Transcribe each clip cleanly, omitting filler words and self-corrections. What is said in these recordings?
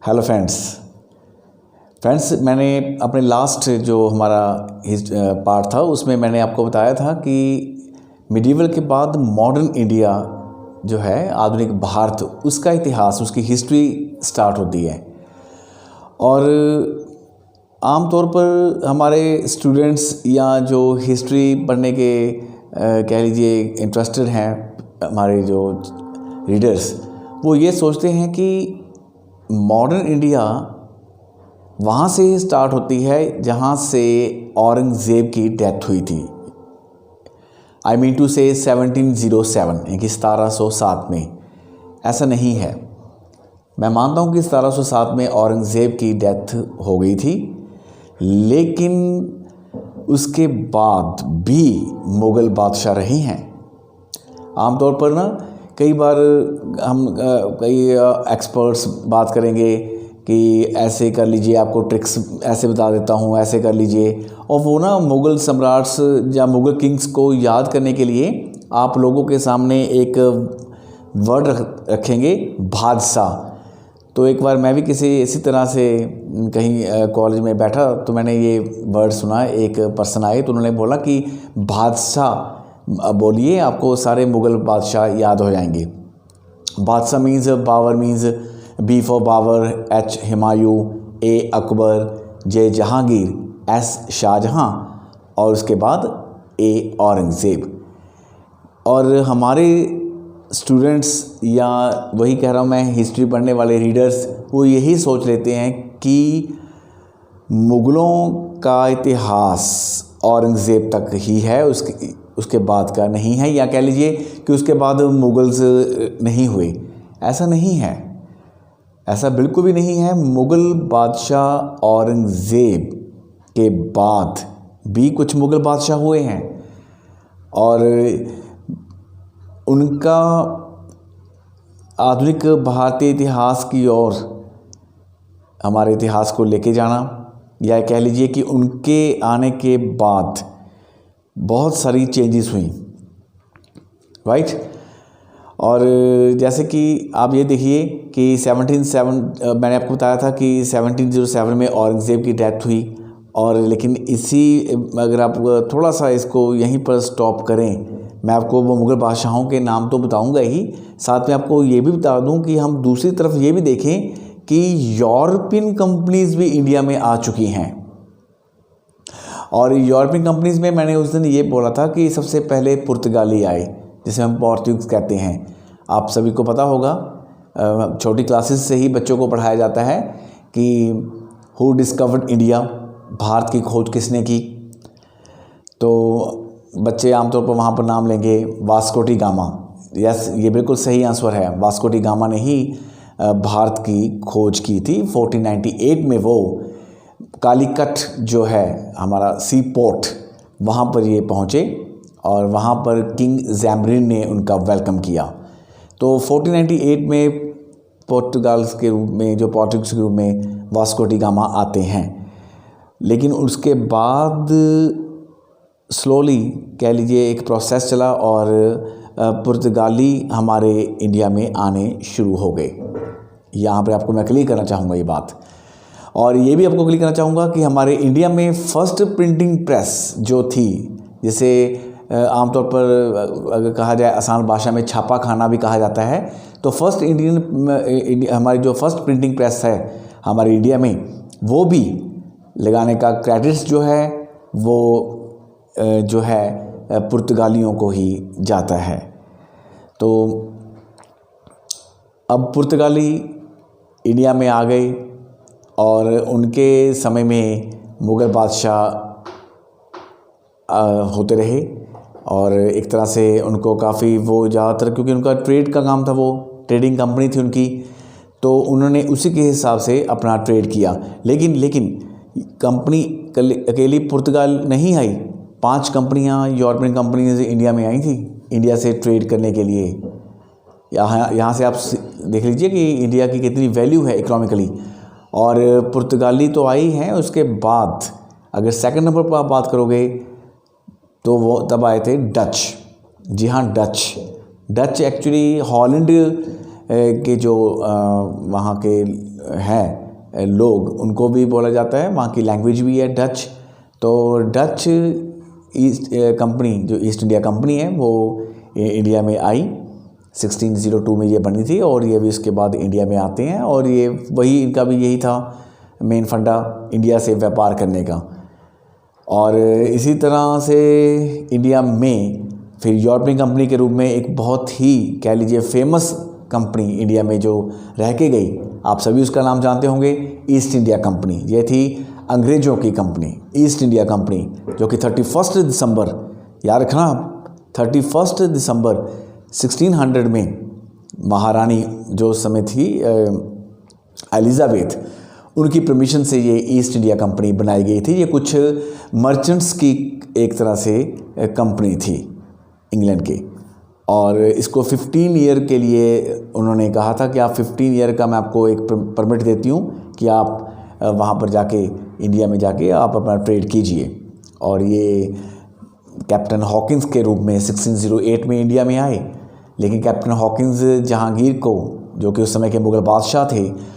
Hello friends मैंने अपने last जो हमारा पार्ट था उसमें मैंने आपको बताया था कि मिडीवल के बाद मॉडर्न इंडिया जो है आधुनिक भारत, उसका इतिहास, उसकी हिस्ट्री स्टार्ट होती है। और आम तौर पर हमारे स्टूडेंट्स या जो हिस्ट्री पढ़ने के कह लीजिए इंटरेस्टेड हैं, हमारे जो रीडर्स, वो ये सोचते हैं कि मॉडर्न इंडिया वहाँ से ही स्टार्ट होती है जहाँ से औरंगज़ेब की डेथ हुई थी। आई मीन टू से 1707 यानी कि 1707 में। ऐसा नहीं है। मैं मानता हूँ कि 1707 में औरंगज़ेब की डेथ हो गई थी, लेकिन उसके बाद भी मुग़ल बादशाह रहे हैं। आमतौर पर ना कई बार हम कई एक्सपर्ट्स बात करेंगे कि ऐसे कर लीजिए, आपको ट्रिक्स ऐसे बता देता हूँ, ऐसे कर लीजिए, और वो ना मुग़ल सम्राट्स या मुग़ल किंग्स को याद करने के लिए आप लोगों के सामने एक वर्ड रखेंगे, बादशाह। तो एक बार मैं भी किसी इसी तरह से कहीं कॉलेज में बैठा तो मैंने ये वर्ड सुना। एक पर्सन आए तो उन्होंने बोला कि बादशाह बोलिए, आपको सारे मुग़ल बादशाह याद हो जाएंगे। बादशाह means Babur, means B for Babur, H Humayun, A Akbar, J Jahangir, S Shahjahan, और उसके बाद ए औरंगज़ेब। और हमारे स्टूडेंट्स या वही कह रहा हूँ मैं, हिस्ट्री पढ़ने वाले रीडर्स, वो यही सोच लेते हैं कि मुग़लों का इतिहास औरंगज़ेब तक ही है, उसके बाद का नहीं है, या कह लीजिए कि उसके बाद मुग़ल्स नहीं हुए। ऐसा नहीं है, ऐसा बिल्कुल भी नहीं है। मुग़ल बादशाह औरंगज़ेब के बाद भी कुछ मुग़ल बादशाह हुए हैं, और उनका आधुनिक भारतीय इतिहास की ओर हमारे इतिहास को लेके जाना, या कह लीजिए कि उनके आने के बाद बहुत सारी चेंजेस हुई, राइट। और जैसे कि आप ये देखिए कि 1707 मैंने आपको बताया था कि 1707 में औरंगज़ेब की डेथ हुई। और लेकिन अगर आप थोड़ा सा इसको यहीं पर स्टॉप करें, मैं आपको वो मुग़ल बादशाहों के नाम तो बताऊंगा ही, साथ में आपको ये भी बता दूं कि हम दूसरी तरफ ये भी देखें कि यूरोपियन कंपनीज़ भी इंडिया में आ चुकी हैं। और यूरोपियन कंपनीज़ में मैंने उस दिन ये बोला था कि सबसे पहले पुर्तगाली आए, जिसे हम पोर्तुगीज़ कहते हैं। आप सभी को पता होगा, छोटी क्लासेस से ही बच्चों को पढ़ाया जाता है कि हु डिस्कवर्ड इंडिया, भारत की खोज किसने की। तो बच्चे आमतौर पर वहाँ पर नाम लेंगे वास्को डी गामा। यस, ये बिल्कुल सही आंसर है। वास्को डी गामा ने ही भारत की खोज की थी। 1498 में वो कालीकट जो है हमारा सी पोर्ट, वहाँ पर ये पहुँचे और वहाँ पर किंग ज़ैमरिन ने उनका वेलकम किया। तो 1498 में पोर्तुगाल्स के रूप में, जो पोर्तुगीज़ के रूप में वास्को डी गामा आते हैं। लेकिन उसके बाद स्लोली कह लीजिए एक प्रोसेस चला और पुर्तगाली हमारे इंडिया में आने शुरू हो गए। यहाँ पर आपको मैं क्लियर करना चाहूँगा ये बात, और ये भी आपको क्लियर करना चाहूँगा कि हमारे इंडिया में फ़र्स्ट प्रिंटिंग प्रेस जो थी, जिसे आमतौर पर अगर कहा जाए आसान भाषा में छापा खाना भी कहा जाता है, तो फर्स्ट हमारी जो फर्स्ट प्रिंटिंग प्रेस है हमारे इंडिया में, वो भी लगाने का क्रेडिट्स जो है वो जो है पुर्तगालियों को ही जाता है। तो अब पुर्तगाली इंडिया में आ गए और उनके समय में मुग़ल बादशाह होते रहे, और एक तरह से उनको काफ़ी वो ज़्यादातर, क्योंकि उनका ट्रेड का काम था, वो ट्रेडिंग कंपनी थी उनकी, तो उन्होंने उसी के हिसाब से अपना ट्रेड किया। लेकिन कंपनी अकेली पुर्तगाल नहीं आई, 5 कंपनियां यूरोपियन कंपनीज इंडिया में आई थी इंडिया से ट्रेड करने के लिए। यहाँ से आप देख लीजिए कि इंडिया की कितनी वैल्यू है इकोनॉमिकली। और पुर्तगाली तो आई हैं, उसके बाद अगर सेकंड नंबर पर आप बात करोगे तो वो तब आए थे डच। जी हाँ, डच एक्चुअली हॉलैंड के जो वहाँ के हैं लोग, उनको भी बोला जाता है, वहाँ की लैंग्वेज भी है डच। तो डच ईस्ट कंपनी, जो ईस्ट इंडिया कंपनी है, वो इंडिया में आई 1602 में ये बनी थी, और ये भी उसके बाद इंडिया में आते हैं, और ये वही इनका भी यही था मेन फंडा, इंडिया से व्यापार करने का। और इसी तरह से इंडिया में फिर यूरोपियन कंपनी के रूप में एक बहुत ही कह लीजिए फेमस कंपनी इंडिया में जो रह के गई, आप सभी उसका नाम जानते होंगे, ईस्ट इंडिया कंपनी। ये थी अंग्रेज़ों की कंपनी, ईस्ट इंडिया कंपनी, जो कि 31 दिसंबर, याद रखना आप, 31 दिसंबर 1600 में महारानी जो उस समय थी एलिज़ाबेथ, उनकी परमिशन से ये ईस्ट इंडिया कंपनी बनाई गई थी। ये कुछ मर्चेंट्स की एक तरह से कंपनी थी इंग्लैंड की, और इसको 15 ईयर के लिए उन्होंने कहा था कि आप 15 ईयर का मैं आपको एक परमिट देती हूँ कि आप वहाँ पर जाके इंडिया में जाके आप अपना ट्रेड कीजिए। और ये कैप्टन हॉकिंस के रूप में 1608 में इंडिया में आए, लेकिन कैप्टन हॉकिंस जहांगीर को, जो कि उस समय के मुग़ल बादशाह थे,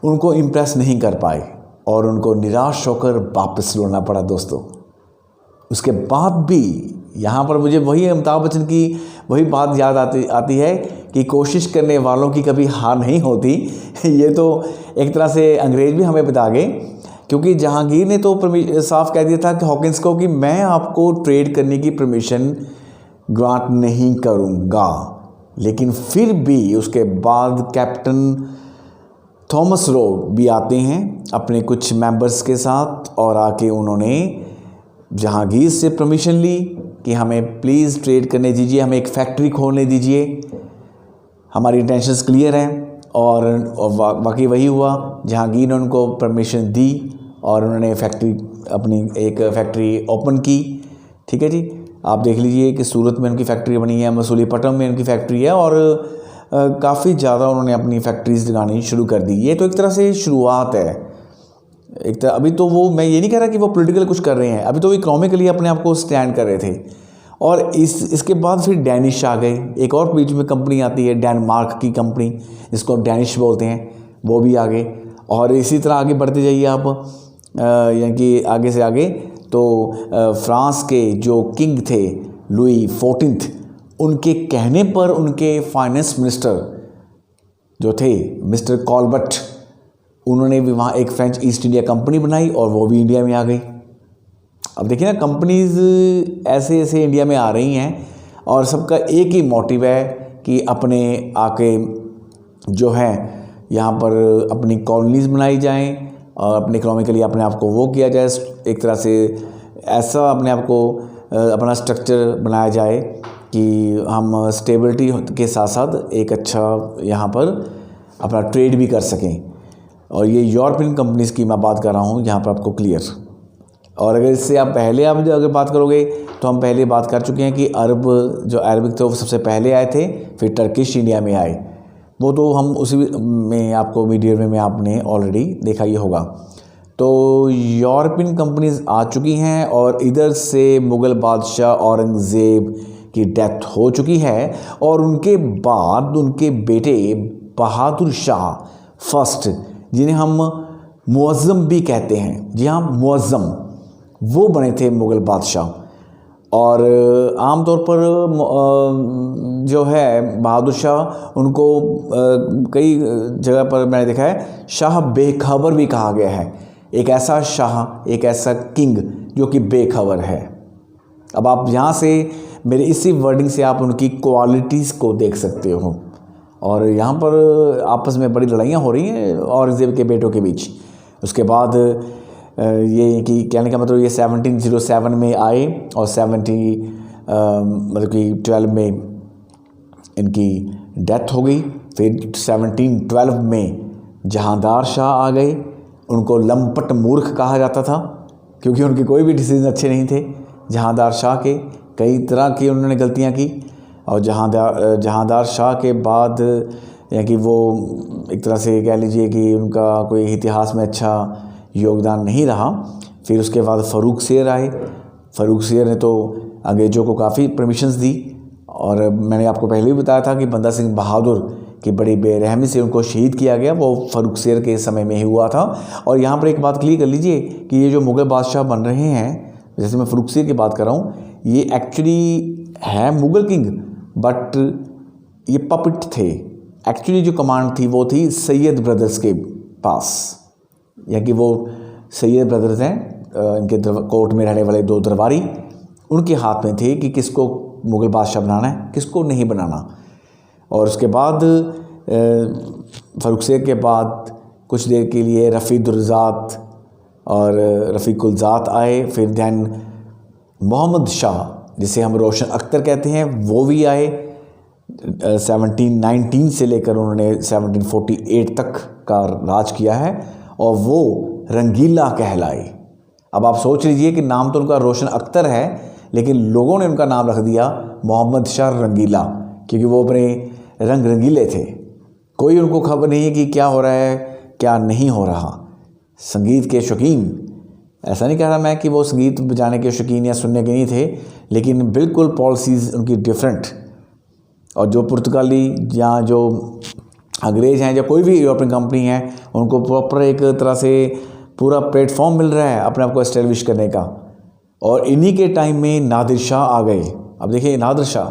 उनको इम्प्रेस नहीं कर पाए और उनको निराश होकर वापस लौटना पड़ा दोस्तों। उसके बाद भी यहाँ पर मुझे वही अमिताभ बच्चन की वही बात याद आती है कि कोशिश करने वालों की कभी हार नहीं होती। ये तो एक तरह से अंग्रेज़ भी हमें बता गए, क्योंकि जहांगीर ने तो साफ कह दिया था कि हॉकिंस को कि मैं आपको ट्रेड करने की परमिशन ग्रांट नहीं करूँगा। लेकिन फिर भी उसके बाद कैप्टन थॉमस रो भी आते हैं अपने कुछ मेंबर्स के साथ, और आके उन्होंने जहांगीर से परमिशन ली कि हमें प्लीज़ ट्रेड करने दीजिए, हमें एक फैक्ट्री खोलने दीजिए, हमारी इंटेंशंस क्लियर हैं। और वाकई वही हुआ, जहांगीर ने उनको परमिशन दी और उन्होंने अपनी एक फैक्ट्री ओपन की। ठीक है जी, आप देख लीजिए कि सूरत में उनकी फैक्ट्री बनी है, मसूलीपट्टनम में उनकी फैक्ट्री है, और काफ़ी ज़्यादा उन्होंने अपनी फैक्ट्रीज लगानी शुरू कर दी। ये तो एक तरह से शुरुआत है। एक तरह अभी तो वो, मैं ये नहीं कह रहा कि वो पॉलिटिकल कुछ कर रहे हैं, अभी तो इकोनॉमिकली अपने आप को स्टैंड कर रहे थे। और इसके बाद फिर डैनिश आ गए, एक और बीच में कंपनी आती है डेनमार्क की कंपनी, जिसको डैनिश बोलते हैं, वो भी आ गए। और इसी तरह आगे बढ़ते जाइए आप, यानी कि आगे से आगे तो फ्रांस के जो किंग थे लुई 14, उनके कहने पर उनके फाइनेंस मिनिस्टर जो थे मिस्टर कॉलबट, उन्होंने भी वहाँ एक फ्रेंच ईस्ट इंडिया कंपनी बनाई और वो भी इंडिया में आ गई। अब देखिए ना, कंपनीज़ ऐसे ऐसे इंडिया में आ रही हैं और सबका एक ही मोटिव है कि अपने आके जो है यहाँ पर अपनी कॉलोनीज़ बनाई जाएं और अपने इकोनॉमिकली अपने आप को वो किया जाए, एक तरह से ऐसा अपने आप को अपना स्ट्रक्चर बनाया जाए कि हम स्टेबिलिटी के साथ साथ एक अच्छा यहाँ पर अपना ट्रेड भी कर सकें। और ये यूरोपियन कंपनीज़ की मैं बात कर रहा हूँ यहाँ पर आपको क्लियर। और अगर इससे आप पहले आप अगर बात करोगे तो हम पहले बात कर चुके हैं कि अरबिक थे वो सबसे पहले आए थे, फिर टर्किश इंडिया में आए, वो तो हम उसी में आपको वीडियो में आपने ऑलरेडी देखा ही होगा। तो यूरोपियन कंपनीज़ आ चुकी हैं और इधर से मुग़ल बादशाह औरंगज़ेब की डेथ हो चुकी है, और उनके बाद उनके बेटे बहादुर शाह फर्स्ट, जिन्हें हम मुअज़्ज़म भी कहते हैं, जी हाँ मुअज़्ज़म, वो बने थे मुग़ल बादशाह। और आमतौर पर जो है बहादुर शाह, उनको कई जगह पर मैंने देखा है शाह बेखबर भी कहा गया है, एक ऐसा शाह, एक ऐसा किंग जो कि बेखबर है। अब आप यहाँ से मेरे इसी वर्डिंग से आप उनकी क्वालिटीज़ को देख सकते हो। और यहाँ पर आपस में बड़ी लड़ाइयाँ हो रही हैं औरंगज़ेब के बेटों के बीच। उसके बाद ये कि कहने का मतलब ये 1707 में आए और 12 में इनकी डेथ हो गई। फिर 1712 में जहांदार शाह आ गए, उनको लंपट मूर्ख कहा जाता था क्योंकि उनके कोई भी डिसीजन अच्छे नहीं थे। जहांदार शाह के कई तरह की उन्होंने गलतियां की, और जहांदार शाह के बाद यानी कि वो एक तरह से कह लीजिए कि उनका कोई इतिहास में अच्छा योगदान नहीं रहा। फिर उसके बाद फ़ारूक शेर आए। फ़ारूक शेर ने तो अंग्रेज़ों को काफ़ी परमिशंस दी, और मैंने आपको पहले भी बताया था कि बंदा सिंह बहादुर कि बड़ी बेरहमी से उनको शहीद किया गया, वो फर्रुखसियर के समय में ही हुआ था। और यहाँ पर एक बात क्लियर कर लीजिए कि ये जो मुग़ल बादशाह बन रहे हैं, जैसे मैं फर्रुखसियर की बात कर रहा हूँ, ये एक्चुअली है मुग़ल किंग, बट ये पपेट थे। एक्चुअली जो कमांड थी वो थी सैयद ब्रदर्स के पास, या कि वो सैयद ब्रदर्स हैं, इनके कोर्ट में रहने वाले 2 दरबारी, उनके हाथ में थे कि किसको मुग़ल बादशाह बनाना है, किसको नहीं बनाना। और उसके बाद फर्रुखसियर के बाद कुछ देर के लिए रफ़ीकुलज़ात और रफ़ीकुलज़ात आए, फिर दैन मोहम्मद शाह, जिसे हम रोशन अख्तर कहते हैं, वो भी आए। 1719 से लेकर उन्होंने 1748 तक का राज किया है, और वो रंगीला कहलाए। अब आप सोच लीजिए कि नाम तो उनका रोशन अख्तर है, लेकिन लोगों ने उनका नाम रख दिया मोहम्मद शाह रंगीला, क्योंकि वो अपने रंग रंगीले थे। कोई उनको खबर नहीं है कि क्या हो रहा है क्या नहीं हो रहा। संगीत के शौकीन, ऐसा नहीं कह रहा मैं कि वो संगीत बजाने के शौकीन या सुनने के नहीं थे, लेकिन बिल्कुल पॉलिसीज़ उनकी डिफरेंट। और जो पुर्तगाली या जो अंग्रेज़ हैं, या कोई भी यूरोपियन कंपनी है, उनको प्रॉपर एक तरह से पूरा प्लेटफॉर्म मिल रहा है अपने आप को एस्टेब्लिश करने का। और इन्हीं के टाइम में नादिर शाह आ गए। अब देखिए नादिर शाह,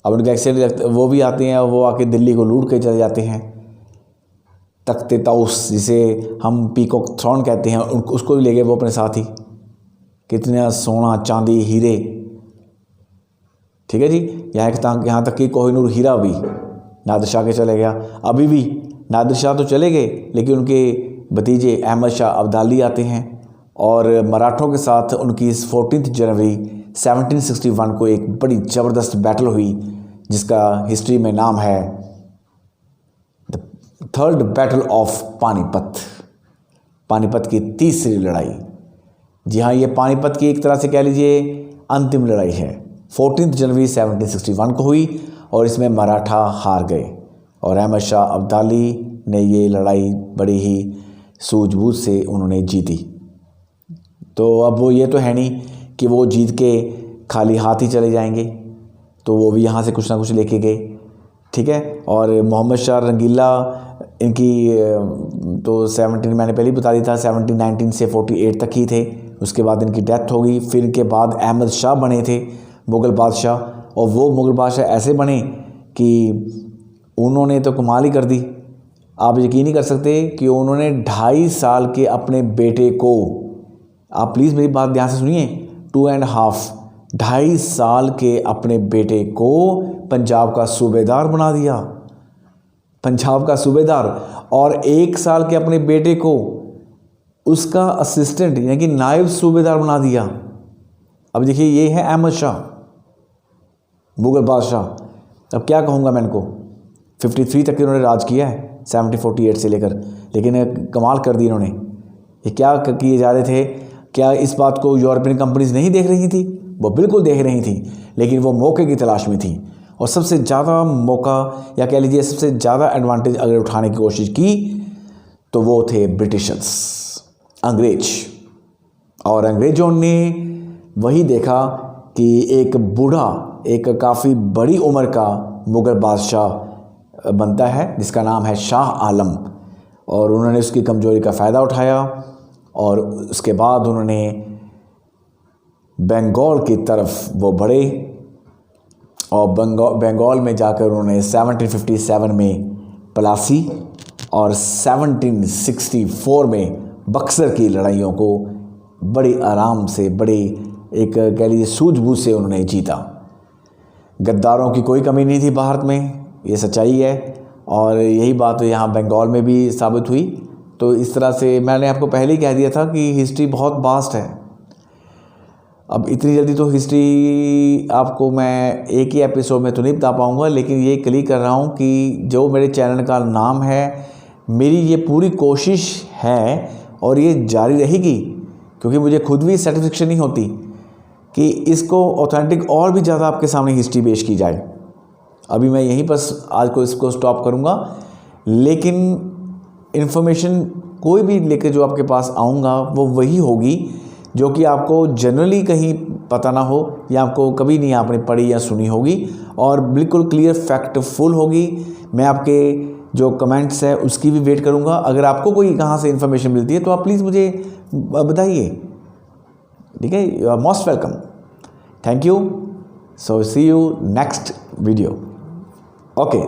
अब उनके एक्चुअली वो भी आते हैं, वो आके दिल्ली को लूट के चले जाते हैं। तख्ते ताउस, जिसे हम पीकॉक थ्रोन कहते हैं, उसको भी ले गए वो अपने साथ ही। कितना सोना चांदी हीरे, ठीक है जी। यहाँ तक कि कोहिनूर हीरा भी नादिर शाह के चले गया। अभी भी नादिर शाह तो चले गए, लेकिन उनके भतीजे अहमद शाह अब्दाली आते हैं, और मराठों के साथ उनकी 14 जनवरी 1761 को एक बड़ी ज़बरदस्त बैटल हुई, जिसका हिस्ट्री में नाम है the 3rd battle of Panipat, Panipat की तीसरी लड़ाई। जी हाँ, ये पानीपत की एक तरह से कह लीजिए अंतिम लड़ाई है। 14 जनवरी 1761 को हुई, और इसमें मराठा हार गए, और अहमद शाह अब्दाली ने ये लड़ाई बड़ी ही सूझबूझ से उन्होंने जीती। तो अब वो ये तो है नहीं कि वो जीत के खाली हाथ ही चले जाएंगे, तो वो भी यहाँ से कुछ ना कुछ लेके गए, ठीक है। और मोहम्मद शाह रंगीला, इनकी तो 17 मैंने पहले ही बता दिया था, 1719 से 48 तक ही थे। उसके बाद इनकी डेथ हो गई। फिर इनके बाद अहमद शाह बने थे मुग़ल बादशाह, और वो मुग़ल बादशाह ऐसे बने कि उन्होंने तो कमाल ही कर दी। आप यकीन नहीं कर सकते कि उन्होंने 2.5 साल के अपने बेटे को, आप प्लीज़ मेरी बात ध्यान से सुनिए, 2.5 साल के अपने बेटे को पंजाब का सूबेदार बना दिया, पंजाब का सूबेदार। और 1 साल के अपने बेटे को उसका असिस्टेंट यानी कि नायब सूबेदार बना दिया। अब देखिए, ये है अहमद शाह मुग़ल बादशाह। अब क्या कहूँगा मैं इनको, 53 तक इन्होंने राज किया है, 1748 से लेकर, लेकिन कमाल कर दी इन्होंने। ये क्या किए जा रहे थे? क्या इस बात को यूरोपियन कंपनीज नहीं देख रही थी? वो बिल्कुल देख रही थी, लेकिन वो मौके की तलाश में थी। और सबसे ज़्यादा मौका, या कह लीजिए सबसे ज़्यादा एडवांटेज अगर उठाने की कोशिश की, तो वो थे ब्रिटिशर्स, अंग्रेज। और अंग्रेज़ों ने वही देखा कि एक बूढ़ा, एक काफ़ी बड़ी उम्र का मुग़ल बादशाह बनता है, जिसका नाम है शाह आलम, और उन्होंने उसकी कमज़ोरी का फ़ायदा उठाया, और उसके बाद उन्होंने बंगाल की तरफ वो बढ़े, और बंगाल में जाकर उन्होंने 1757 में प्लासी और 1764 में बक्सर की लड़ाइयों को बड़ी आराम से, बड़ी एक कह लीजिए सूझबूझ से उन्होंने जीता। गद्दारों की कोई कमी नहीं थी भारत में, ये सच्चाई है, और यही बात यहाँ बंगाल में भी साबित हुई। तो इस तरह से मैंने आपको पहले ही कह दिया था कि हिस्ट्री बहुत वास्ट है। अब इतनी जल्दी तो हिस्ट्री आपको मैं एक ही एपिसोड में तो नहीं बता पाऊँगा, लेकिन ये क्लियर कर रहा हूँ कि जो मेरे चैनल का नाम है, मेरी ये पूरी कोशिश है और ये जारी रहेगी, क्योंकि मुझे खुद भी सेटिस्फेक्शन नहीं होती कि इसको ऑथेंटिक और भी ज़्यादा आपके सामने हिस्ट्री पेश की जाए। अभी मैं यहीं पर आज को इसको स्टॉप करूँगा, लेकिन इन्फॉर्मेशन कोई भी लेकर जो आपके पास आऊँगा वो वही होगी जो कि आपको जनरली कहीं पता ना हो या आपको कभी नहीं आपने पढ़ी या सुनी होगी और बिल्कुल क्लियर फैक्टफुल होगी। मैं आपके जो कमेंट्स है उसकी भी वेट करूँगा। अगर आपको कोई कहाँ से इन्फॉर्मेशन मिलती है तो आप प्लीज़ मुझे बताइए, ठीक है। You are most welcome. Thank you. So see you next video. Okay.